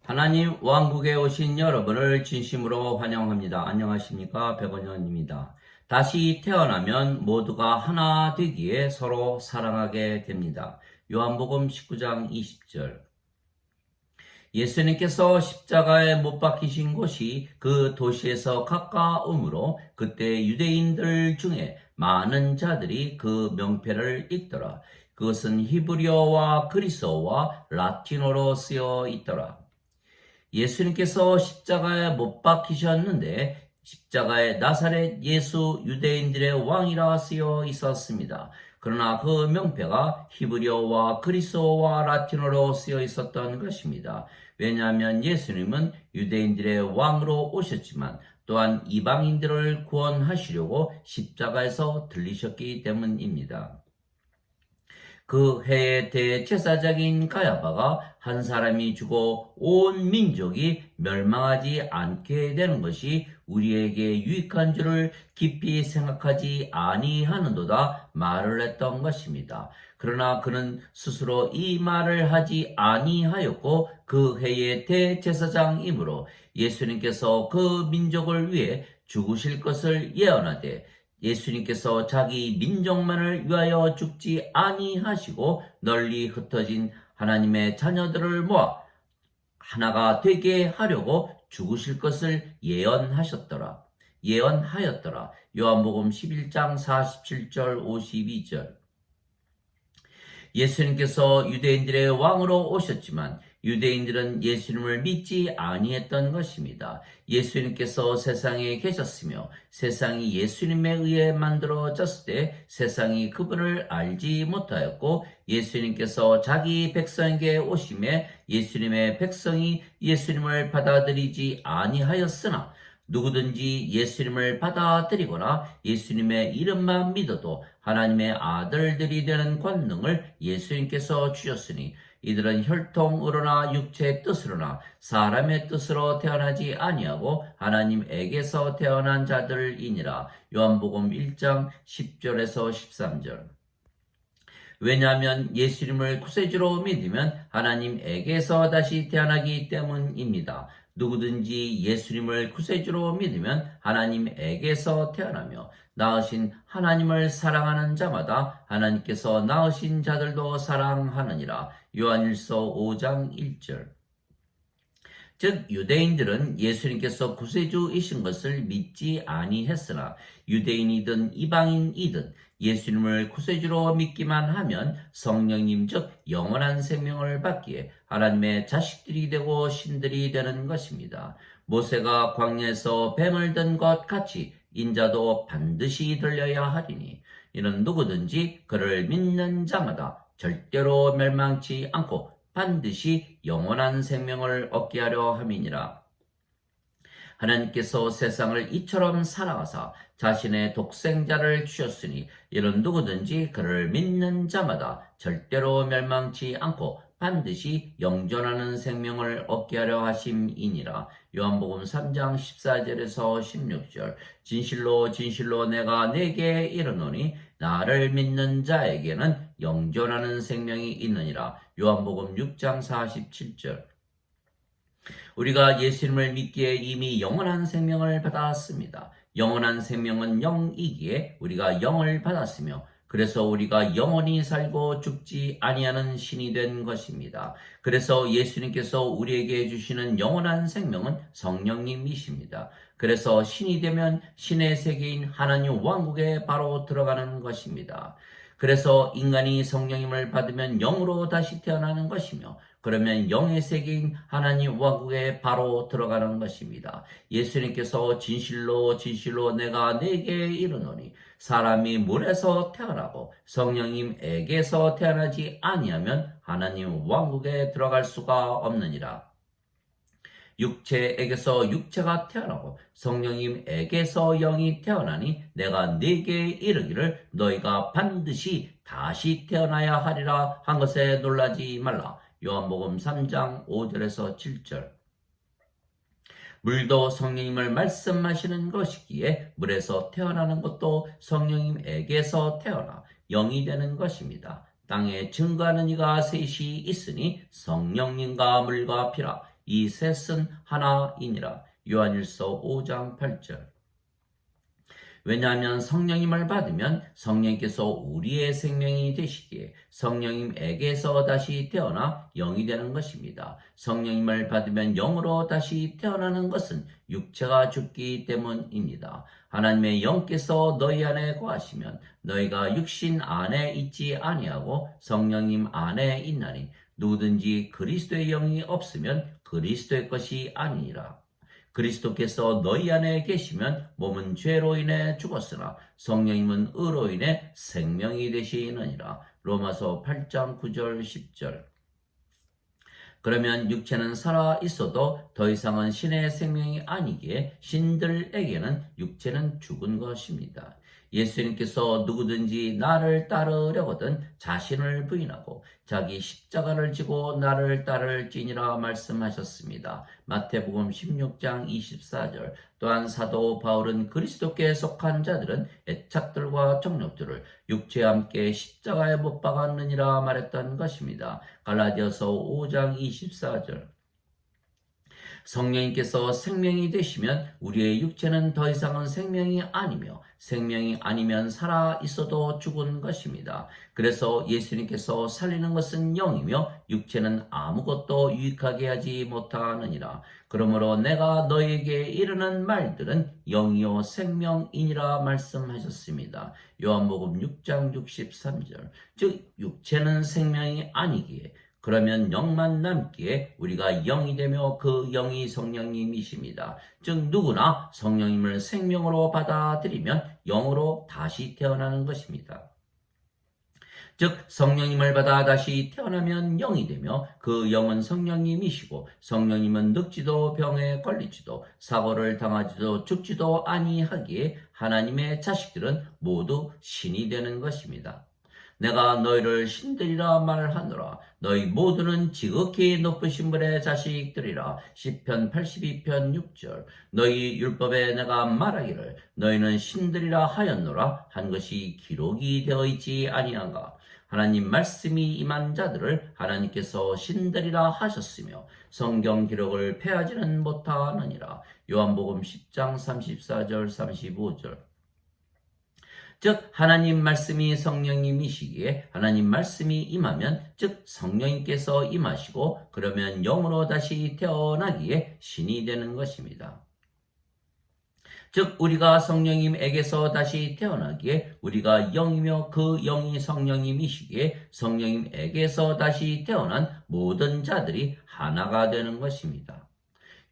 하나님 왕국에 오신 여러분을 진심으로 환영합니다. 안녕하십니까? 백원현입니다. 다시 태어나면 모두가 하나 되기에 서로 사랑하게 됩니다. 요한복음 19장 20절. 예수님께서 십자가에 못 박히신 곳이 그 도시에서 가까우므로 그때 유대인들 중에 많은 자들이 그 명패를 읽더라. 그것은 히브리어와 그리스어와 라틴어로 쓰여 있더라. 예수님께서 십자가에 못 박히셨는데 십자가에 나사렛 예수 유대인들의 왕이라 쓰여 있었습니다. 그러나 그 명패가 히브리어와 그리스어와 라틴어로 쓰여 있었던 것입니다. 왜냐하면 예수님은 유대인들의 왕으로 오셨지만 또한 이방인들을 구원하시려고 십자가에서 들리셨기 때문입니다. 그 해의 대제사장인 가야바가 한 사람이 죽어 온 민족이 멸망하지 않게 되는 것이 우리에게 유익한 줄을 깊이 생각하지 아니하는도다 말을 했던 것입니다. 그러나 그는 스스로 이 말을 하지 아니하였고 그 해의 대제사장이므로 예수님께서 그 민족을 위해 죽으실 것을 예언하되 예수님께서 자기 민족만을 위하여 죽지 아니하시고 널리 흩어진 하나님의 자녀들을 모아 하나가 되게 하려고 죽으실 것을 예언하였더라. 요한복음 11장 47절 52절. 예수님께서 유대인들의 왕으로 오셨지만 유대인들은 예수님을 믿지 아니했던 것입니다. 예수님께서 세상에 계셨으며 세상이 예수님에 의해 만들어졌을 때 세상이 그분을 알지 못하였고 예수님께서 자기 백성에게 오심에 예수님의 백성이 예수님을 받아들이지 아니하였으나 누구든지 예수님을 받아들이거나 예수님의 이름만 믿어도 하나님의 아들들이 되는 권능을 예수님께서 주셨으니 이들은 혈통으로나 육체의 뜻으로나 사람의 뜻으로 태어나지 아니하고 하나님에게서 태어난 자들이니라. 요한복음 1장 10절에서 13절. 왜냐하면 예수님을 구세주로 믿으면 하나님에게서 다시 태어나기 때문입니다. 누구든지 예수님을 구세주로 믿으면 하나님에게서 태어나며 낳으신 하나님을 사랑하는 자마다 하나님께서 낳으신 자들도 사랑하느니라. 요한일서 5장 1절. 즉 유대인들은 예수님께서 구세주이신 것을 믿지 아니했으나 유대인이든 이방인이든 예수님을 구세주로 믿기만 하면 성령님 즉 영원한 생명을 받기에 하나님의 자식들이 되고 신들이 되는 것입니다. 모세가 광야에서 뱀을 든 것 같이 인자도 반드시 들려야 하리니 이는 누구든지 그를 믿는 자마다 절대로 멸망치 않고 반드시 영원한 생명을 얻게 하려 함이니라. 하나님께서 세상을 이처럼 사랑하사 자신의 독생자를 주셨으니 이는 누구든지 그를 믿는 자마다 절대로 멸망치 않고 반드시 영존하는 생명을 얻게 하려 하심이니라. 요한복음 3장 14절에서 16절. 진실로 진실로 내가 네게 이르노니 나를 믿는 자에게는 영존하는 생명이 있느니라. 요한복음 6장 47절. 우리가 예수님을 믿기에 이미 영원한 생명을 받았습니다. 영원한 생명은 영이기에 우리가 영을 받았으며 그래서 우리가 영원히 살고 죽지 아니하는 신이 된 것입니다. 그래서 예수님께서 우리에게 주시는 영원한 생명은 성령님이십니다. 그래서 신이 되면 신의 세계인 하나님 왕국에 바로 들어가는 것입니다. 그래서 인간이 성령님을 받으면 영으로 다시 태어나는 것이며 그러면 영의 세계인 하나님 왕국에 바로 들어가는 것입니다. 예수님께서 진실로 진실로 내가 네게 이르노니 사람이 물에서 태어나고 성령님에게서 태어나지 아니하면 하나님 왕국에 들어갈 수가 없느니라. 육체에게서 육체가 태어나고 성령님에게서 영이 태어나니 내가 네게 이르기를 너희가 반드시 다시 태어나야 하리라 한 것에 놀라지 말라. 요한복음 3장 5절에서 7절. 물도 성령님을 말씀하시는 것이기에 물에서 태어나는 것도 성령님에게서 태어나 영이 되는 것입니다. 땅에 증거하는 이가 셋이 있으니 성령님과 물과 피라. 이 셋은 하나이니라. 요한일서 5장 8절. 왜냐하면 성령님을 받으면 성령께서 우리의 생명이 되시기에 성령님에게서 다시 태어나 영이 되는 것입니다. 성령님을 받으면 영으로 다시 태어나는 것은 육체가 죽기 때문입니다. 하나님의 영께서 너희 안에 거하시면 너희가 육신 안에 있지 아니하고 성령님 안에 있나니 누구든지 그리스도의 영이 없으면 그리스도의 것이 아니니라. 그리스도께서 너희 안에 계시면 몸은 죄로 인해 죽었으나 성령님은 의로 인해 생명이 되시느니라. 로마서 8장 9절 10절. 그러면 육체는 살아 있어도 더 이상은 신의 생명이 아니기에 신들에게는 육체는 죽은 것입니다. 예수님께서 누구든지 나를 따르려거든 자신을 부인하고 자기 십자가를 지고 나를 따를지니라 말씀하셨습니다. 마태복음 16장 24절. 또한 사도 바울은 그리스도께 속한 자들은 애착들과 정욕들을 육체와 함께 십자가에 못 박았느니라 말했던 것입니다. 갈라디아서 5장 24절. 성령님께서 생명이 되시면 우리의 육체는 더 이상은 생명이 아니며 생명이 아니면 살아 있어도 죽은 것입니다. 그래서 예수님께서 살리는 것은 영이며 육체는 아무것도 유익하게 하지 못하느니라. 그러므로 내가 너희에게 이르는 말들은 영이요 생명이니라 말씀하셨습니다. 요한복음 6장 63절. 즉 육체는 생명이 아니기에 그러면 영만 남기에 우리가 영이 되며 그 영이 성령님이십니다. 즉 누구나 성령님을 생명으로 받아들이면 영으로 다시 태어나는 것입니다. 즉 성령님을 받아 다시 태어나면 영이 되며 그 영은 성령님이시고 성령님은 늙지도 병에 걸리지도 사고를 당하지도 죽지도 아니하기에 하나님의 자식들은 모두 신이 되는 것입니다. 내가 너희를 신들이라 말하노라. 너희 모두는 지극히 높으신 분의 자식들이라. 시편 82편 6절. 너희 율법에 내가 말하기를 너희는 신들이라 하였노라 한 것이 기록이 되어 있지 아니한가. 하나님 말씀이 임한 자들을 하나님께서 신들이라 하셨으며 성경 기록을 폐하지는 못하느니라. 요한복음 10장 34절 35절. 즉 하나님 말씀이 성령님이시기에 하나님 말씀이 임하면 즉 성령님께서 임하시고 그러면 영으로 다시 태어나기에 신이 되는 것입니다. 즉 우리가 성령님에게서 다시 태어나기에 우리가 영이며 그 영이 성령님이시기에 성령님에게서 다시 태어난 모든 자들이 하나가 되는 것입니다.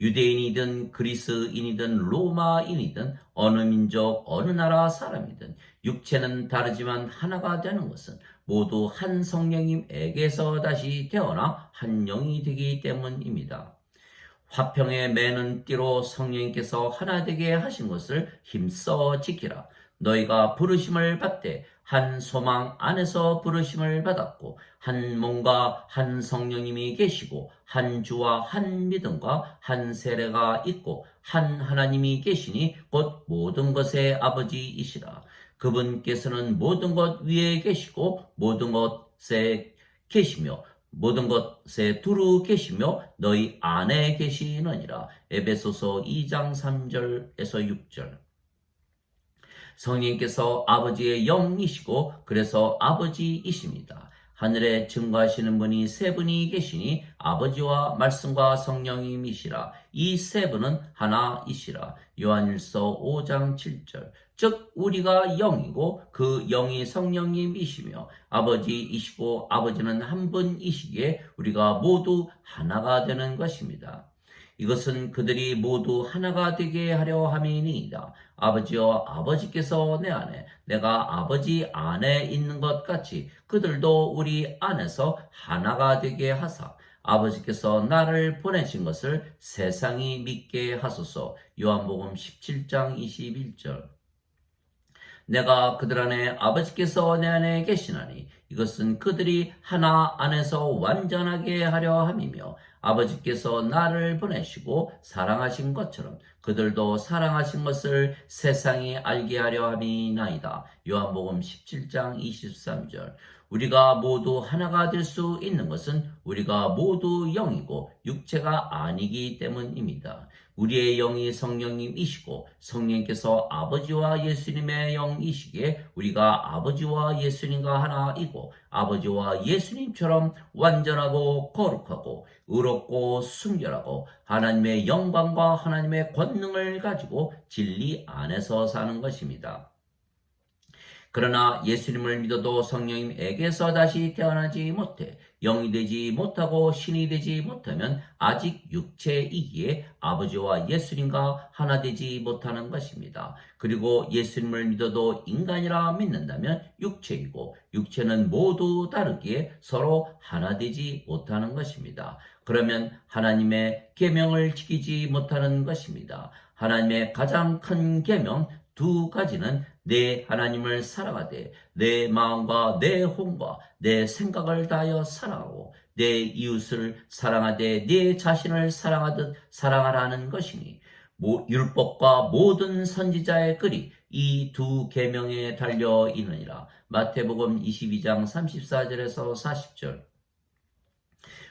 유대인이든 그리스인이든 로마인이든 어느 민족 어느 나라 사람이든 육체는 다르지만 하나가 되는 것은 모두 한 성령님에게서 다시 태어나 한 영이 되기 때문입니다. 화평에 매는 띠로 성령님께서 하나 되게 하신 것을 힘써 지키라. 너희가 부르심을 받되 한 소망 안에서 부르심을 받았고 한 몸과 한 성령님이 계시고 한 주와 한 믿음과 한 세례가 있고 한 하나님이 계시니 곧 모든 것의 아버지이시라. 그분께서는 모든 것 위에 계시고 모든 것에 계시며 모든 것에 두루 계시며 너희 안에 계시느니라. 에베소서 2장 3절에서 6절. 성령님께서 아버지의 영이시고 그래서 아버지이십니다. 하늘에 증거하시는 분이 세 분이 계시니 아버지와 말씀과 성령님이시라. 이 세 분은 하나이시라. 요한일서 5장 7절. 즉 우리가 영이고 그 영이 성령님이시며 아버지이시고 아버지는 한 분이시기에 우리가 모두 하나가 되는 것입니다. 이것은 그들이 모두 하나가 되게 하려 함이니이다. 아버지여 아버지께서 내 안에 내가 아버지 안에 있는 것 같이 그들도 우리 안에서 하나가 되게 하사 아버지께서 나를 보내신 것을 세상이 믿게 하소서. 요한복음 17장 21절. 내가 그들 안에 아버지께서 내 안에 계시나니 이것은 그들이 하나 안에서 완전하게 하려 함이며 아버지께서 나를 보내시고 사랑하신 것처럼 그들도 사랑하신 것을 세상이 알게 하려 함이나이다. 요한복음 17장 23절. 우리가 모두 하나가 될 수 있는 것은 우리가 모두 영이고 육체가 아니기 때문입니다. 우리의 영이 성령님이시고 성령께서 아버지와 예수님의 영이시기에 우리가 아버지와 예수님과 하나이고 아버지와 예수님처럼 완전하고 거룩하고 의롭고 순결하고 하나님의 영광과 하나님의 권능을 가지고 진리 안에서 사는 것입니다. 그러나 예수님을 믿어도 성령님에게서 다시 태어나지 못해 영이 되지 못하고 신이 되지 못하면 아직 육체이기에 아버지와 예수님과 하나 되지 못하는 것입니다. 그리고 예수님을 믿어도 인간이라 믿는다면 육체이고 육체는 모두 다르기에 서로 하나 되지 못하는 것입니다. 그러면 하나님의 계명을 지키지 못하는 것입니다. 하나님의 가장 큰 계명 두 가지는 내 하나님을 사랑하되 내 마음과 내 혼과 내 생각을 다하여 사랑하고 내 이웃을 사랑하되 내 자신을 사랑하듯 사랑하라는 것이니 율법과 모든 선지자의 글이 이 두 계명에 달려 있느니라. 마태복음 22장 34절에서 40절.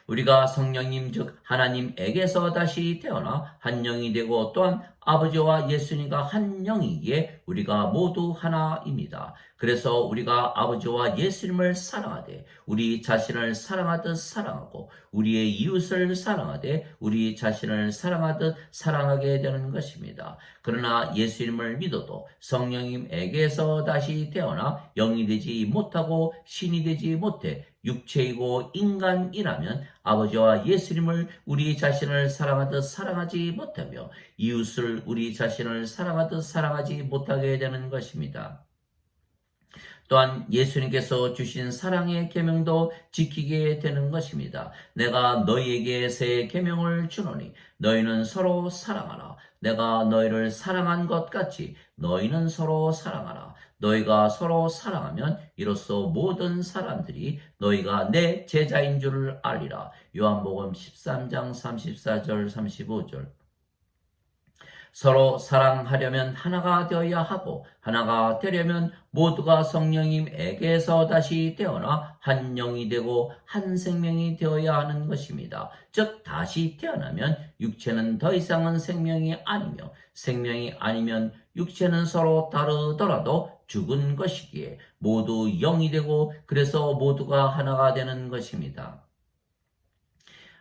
우리가 성령님 즉 하나님에게서 다시 태어나 한 영이 되고 또한 아버지와 예수님과 한 영이기에 우리가 모두 하나입니다. 그래서 우리가 아버지와 예수님을 사랑하되 우리 자신을 사랑하듯 사랑하고 우리의 이웃을 사랑하되 우리 자신을 사랑하듯 사랑하게 되는 것입니다. 그러나 예수님을 믿어도 성령님에게서 다시 태어나 영이 되지 못하고 신이 되지 못해 육체이고 인간이라면 아버지와 예수님을 우리 자신을 사랑하듯 사랑하지 못하며 이웃을 우리 자신을 사랑하듯 사랑하지 못하게 되는 것입니다. 또한 예수님께서 주신 사랑의 계명도 지키게 되는 것입니다. 내가 너희에게 새 계명을 주노니 너희는 서로 사랑하라. 내가 너희를 사랑한 것 같이 너희는 서로 사랑하라. 너희가 서로 사랑하면 이로써 모든 사람들이 너희가 내 제자인 줄을 알리라. 요한복음 13장 34절 35절. 서로 사랑하려면 하나가 되어야 하고 하나가 되려면 모두가 성령님에게서 다시 태어나 한 영이 되고 한 생명이 되어야 하는 것입니다. 즉 다시 태어나면 육체는 더 이상은 생명이 아니며 생명이 아니면 육체는 서로 다르더라도 죽은 것이기에 모두 영이 되고 그래서 모두가 하나가 되는 것입니다.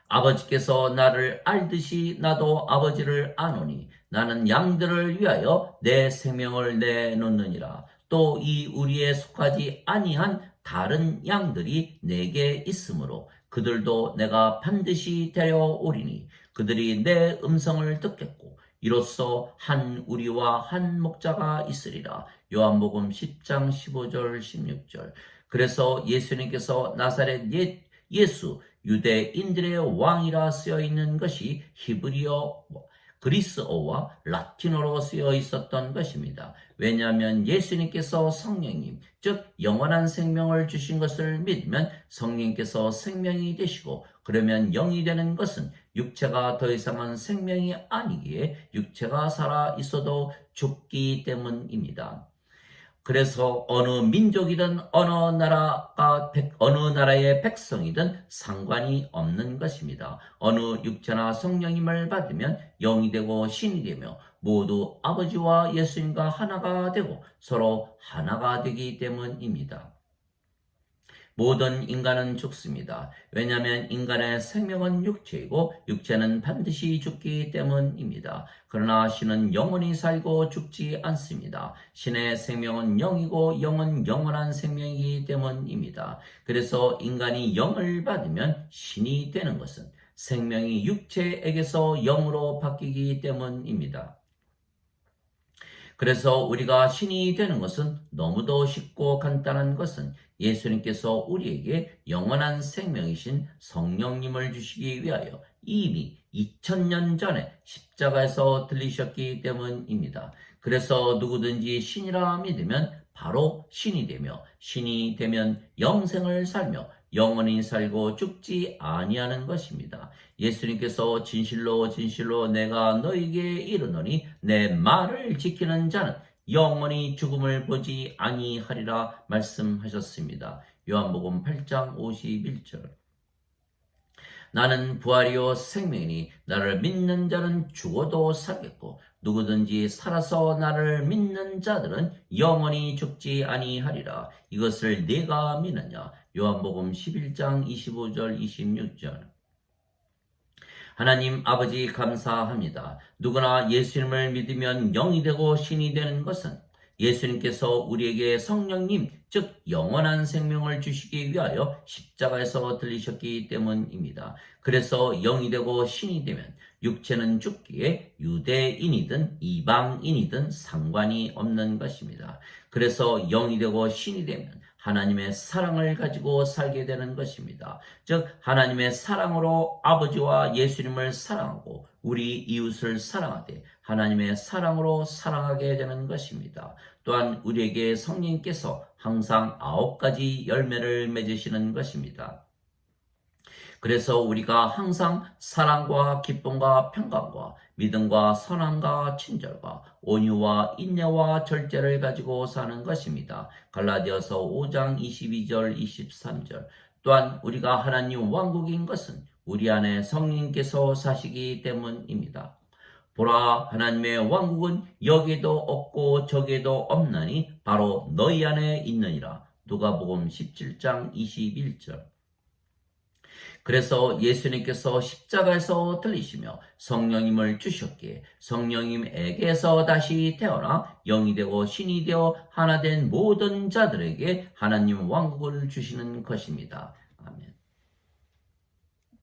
아버지께서 나를 알듯이 나도 아버지를 아노니 나는 양들을 위하여 내 생명을 내놓느니라. 또 이 우리에 속하지 아니한 다른 양들이 내게 있으므로 그들도 내가 반드시 데려오리니 그들이 내 음성을 듣겠고 이로써 한 우리와 한 목자가 있으리라. 요한복음 10장 15절 16절. 그래서 예수님께서 나사렛 예수 유대인들의 왕이라 쓰여 있는 것이 히브리어 그리스어와 라틴어로 쓰여 있었던 것입니다. 왜냐하면 예수님께서 성령님, 즉 영원한 생명을 주신 것을 믿으면 성령께서 생명이 되시고 그러면 영이 되는 것은 육체가 더 이상은 생명이 아니기에 육체가 살아 있어도 죽기 때문입니다. 그래서 어느 민족이든 어느 나라의 백성이든 상관이 없는 것입니다. 어느 육체나 성령님을 받으면 영이 되고 신이 되며 모두 아버지와 예수님과 하나가 되고 서로 하나가 되기 때문입니다. 모든 인간은 죽습니다. 왜냐하면 인간의 생명은 육체이고 육체는 반드시 죽기 때문입니다. 그러나 신은 영원히 살고 죽지 않습니다. 신의 생명은 영이고 영은 영원한 생명이기 때문입니다. 그래서 인간이 영을 받으면 신이 되는 것은 생명이 육체에게서 영으로 바뀌기 때문입니다. 그래서 우리가 신이 되는 것은 너무도 쉽고 간단한 것은 예수님께서 우리에게 영원한 생명이신 성령님을 주시기 위하여 이미 2000년 전에 십자가에서 들리셨기 때문입니다. 그래서 누구든지 신이라 믿으면 바로 신이 되며 신이 되면 영생을 살며 영원히 살고 죽지 아니하는 것입니다. 예수님께서 진실로 진실로 내가 너에게 이르노니 내 말을 지키는 자는 영원히 죽음을 보지 아니하리라 말씀하셨습니다. 요한복음 8장 51절. 나는 부활이요 생명이니 나를 믿는 자는 죽어도 살겠고 누구든지 살아서 나를 믿는 자들은 영원히 죽지 아니하리라. 이것을 네가 믿느냐? 요한복음 11장 25절 26절. 하나님 아버지 감사합니다. 누구나 예수님을 믿으면 영이 되고 신이 되는 것은 예수님께서 우리에게 성령님, 즉 영원한 생명을 주시기 위하여 십자가에서 들리셨기 때문입니다. 그래서 영이 되고 신이 되면 육체는 죽기에 유대인이든 이방인이든 상관이 없는 것입니다. 그래서 영이 되고 신이 되면 하나님의 사랑을 가지고 살게 되는 것입니다. 즉 하나님의 사랑으로 아버지와 예수님을 사랑하고 우리 이웃을 사랑하되 하나님의 사랑으로 사랑하게 되는 것입니다. 또한 우리에게 성령께서 항상 9가지 열매를 맺으시는 것입니다. 그래서 우리가 항상 사랑과 기쁨과 평강과 믿음과 선함과 친절과 온유와 인내와 절제를 가지고 사는 것입니다. 갈라디아서 5장 22절 23절. 또한 우리가 하나님 왕국인 것은 우리 안에 성령께서 사시기 때문입니다. 보라, 하나님의 왕국은 여기에도 없고 저기에도 없나니 바로 너희 안에 있느니라. 누가복음 17장 21절. 그래서 예수님께서 십자가에서 들리시며 성령님을 주셨기에 성령님에게서 다시 태어나 영이 되고 신이 되어 하나 된 모든 자들에게 하나님 왕국을 주시는 것입니다. 아멘.